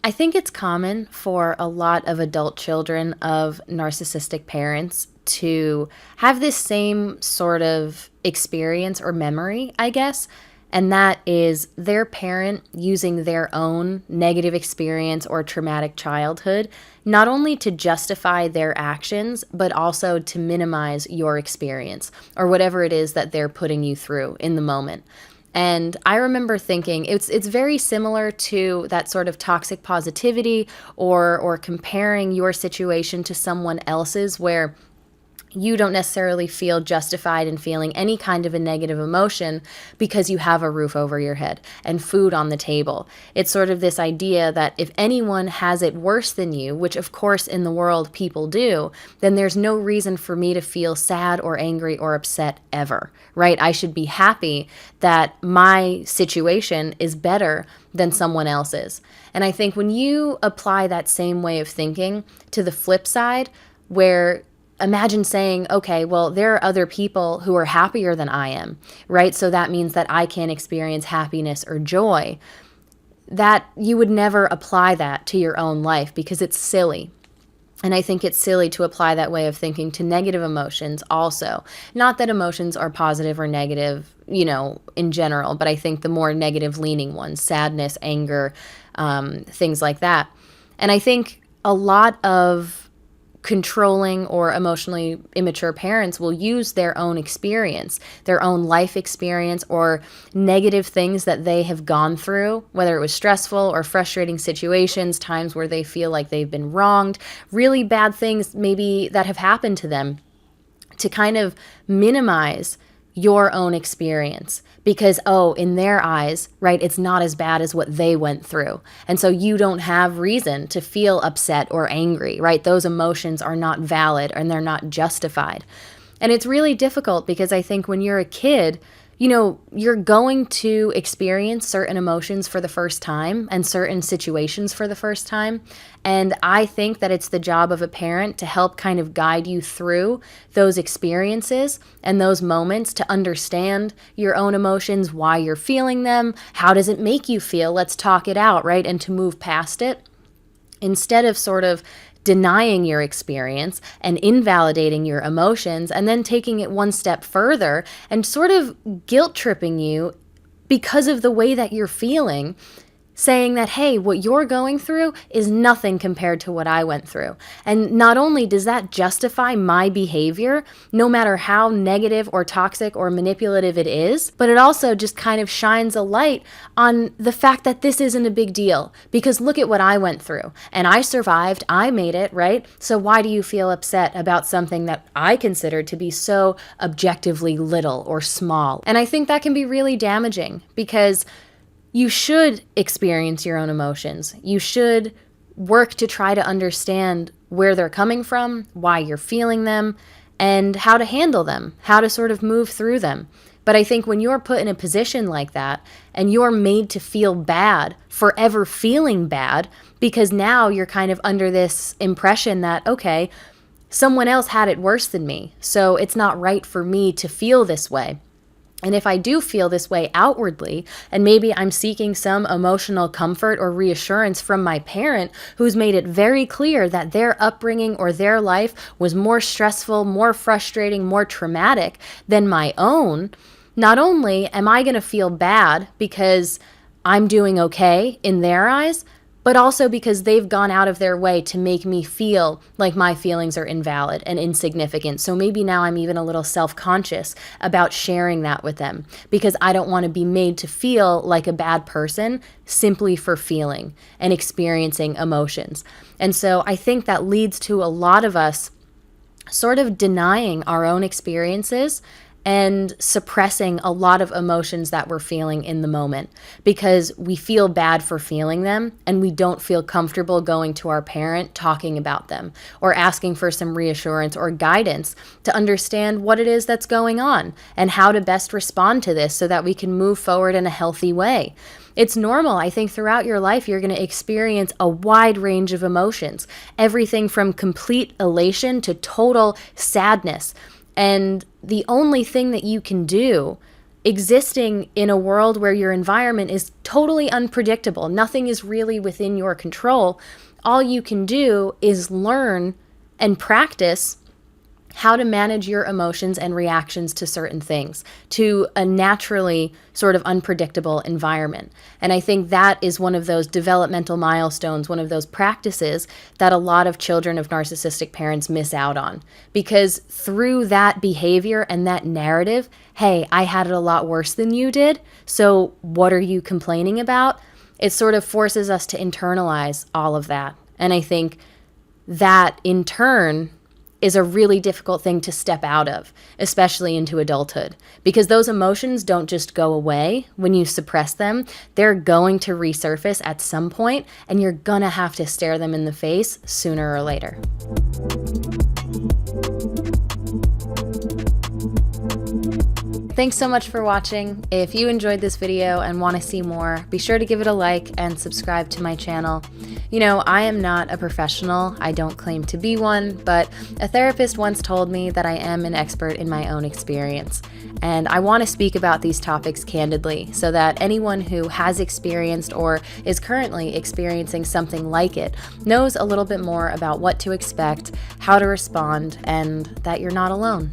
I think it's common for a lot of adult children of narcissistic parents to have this same sort of experience or memory, I guess. And that is their parent using their own negative experience or traumatic childhood, not only to justify their actions, but also to minimize your experience or whatever it is that they're putting you through in the moment. And I remember thinking it's very similar to that sort of toxic positivity or comparing your situation to someone else's, where you don't necessarily feel justified in feeling any kind of a negative emotion because you have a roof over your head and food on the table. It's sort of this idea that if anyone has it worse than you, which of course in the world people do, then there's no reason for me to feel sad or angry or upset ever, right? I should be happy that my situation is better than someone else's. And I think when you apply that same way of thinking to the flip side, where imagine saying, okay, well, there are other people who are happier than I am, right? So that means that I can experience happiness or joy. That you would never apply that to your own life because it's silly. And I think it's silly to apply that way of thinking to negative emotions also. Not that emotions are positive or negative, in general, but I think the more negative leaning ones, sadness, anger, things like that. And I think a lot of controlling or emotionally immature parents will use their own experience, their own life experience, or negative things that they have gone through, whether it was stressful or frustrating situations, times where they feel like they've been wronged, really bad things maybe that have happened to them, to kind of minimize your own experience because, in their eyes, right, it's not as bad as what they went through. And so you don't have reason to feel upset or angry, right? Those emotions are not valid and they're not justified. And it's really difficult because I think when you're a kid, you're going to experience certain emotions for the first time and certain situations for the first time. And I think that it's the job of a parent to help kind of guide you through those experiences and those moments to understand your own emotions, why you're feeling them, how does it make you feel, let's talk it out, right? And to move past it instead of sort of denying your experience and invalidating your emotions and then taking it one step further and sort of guilt tripping you because of the way that you're feeling, saying that, hey, what you're going through is nothing compared to what I went through. And not only does that justify my behavior, no matter how negative or toxic or manipulative it is, but it also just kind of shines a light on the fact that this isn't a big deal. Because look at what I went through. And I survived. I made it, right? So why do you feel upset about something that I consider to be so objectively little or small? And I think that can be really damaging because you should experience your own emotions. You should work to try to understand where they're coming from, why you're feeling them, and how to handle them, how to sort of move through them. But I think when you're put in a position like that and you're made to feel bad, forever feeling bad, because now you're kind of under this impression that, okay, someone else had it worse than me, so it's not right for me to feel this way. And if I do feel this way outwardly, and maybe I'm seeking some emotional comfort or reassurance from my parent who's made it very clear that their upbringing or their life was more stressful, more frustrating, more traumatic than my own, not only am I going to feel bad because I'm doing okay in their eyes, but also because they've gone out of their way to make me feel like my feelings are invalid and insignificant. So maybe now I'm even a little self-conscious about sharing that with them because I don't want to be made to feel like a bad person simply for feeling and experiencing emotions. And so I think that leads to a lot of us sort of denying our own experiences and suppressing a lot of emotions that we're feeling in the moment because we feel bad for feeling them and we don't feel comfortable going to our parent talking about them or asking for some reassurance or guidance to understand what it is that's going on and how to best respond to this so that we can move forward in a healthy way. It's normal. I think throughout your life, you're going to experience a wide range of emotions, everything from complete elation to total sadness. And the only thing that you can do existing in a world where your environment is totally unpredictable, nothing is really within your control, all you can do is learn and practice how to manage your emotions and reactions to certain things, to a naturally sort of unpredictable environment. And I think that is one of those developmental milestones, one of those practices that a lot of children of narcissistic parents miss out on. Because through that behavior and that narrative, hey, I had it a lot worse than you did, so what are you complaining about? It sort of forces us to internalize all of that. And I think that in turn is a really difficult thing to step out of, especially into adulthood, because those emotions don't just go away when you suppress them. They're going to resurface at some point, and you're gonna have to stare them in the face sooner or later. Thanks so much for watching. If you enjoyed this video and want to see more, be sure to give it a like and subscribe to my channel. You know, I am not a professional. I don't claim to be one, but a therapist once told me that I am an expert in my own experience. And I want to speak about these topics candidly so that anyone who has experienced or is currently experiencing something like it knows a little bit more about what to expect, how to respond, and that you're not alone.